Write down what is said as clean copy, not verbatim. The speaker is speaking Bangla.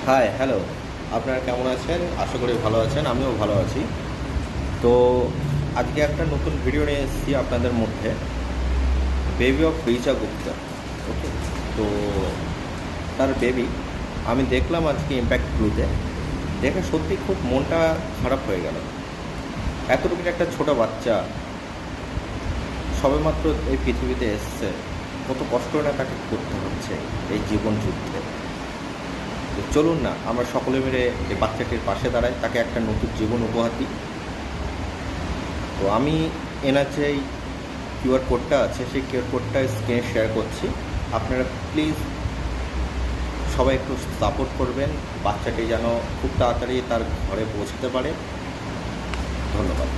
High, hello. আপনারা কেমন আছেন? আশা করি ভালো আছেন। আমিও ভালো আছি। তো আজকে একটা নতুন ভিডিও নিয়ে এসেছি আপনাদের মধ্যে। Baby of Richa Gupta. Okay? তো তার বেবি আমি দেখলাম আজকে ইমপ্যাক্ট ব্লুতে। দেখে সত্যি খুব মনটা খারাপ হয়ে গেল। এতটুকু একটা ছোট বাচ্চা সবেমাত্র এই পৃথিবীতে এসছে। কত কষ্ট না তাকে করতে হচ্ছে এই জীবন যুদ্ধে। তো চলুন না আমরা সকলে মিলে এই বাচ্চাটির পাশে দাঁড়াই, তাকে একটা নতুন জীবন উপহার দিই। তো আমি এনার যে কিউআর কোডটা আছে সেই কিউআর কোডটা স্ক্রিনে শেয়ার করছি। আপনারা প্লিজ সবাই একটু সাপোর্ট করবেন, বাচ্চাটি যেন খুব তাড়াতাড়ি তার ঘরে পৌঁছতে পারে। ধন্যবাদ।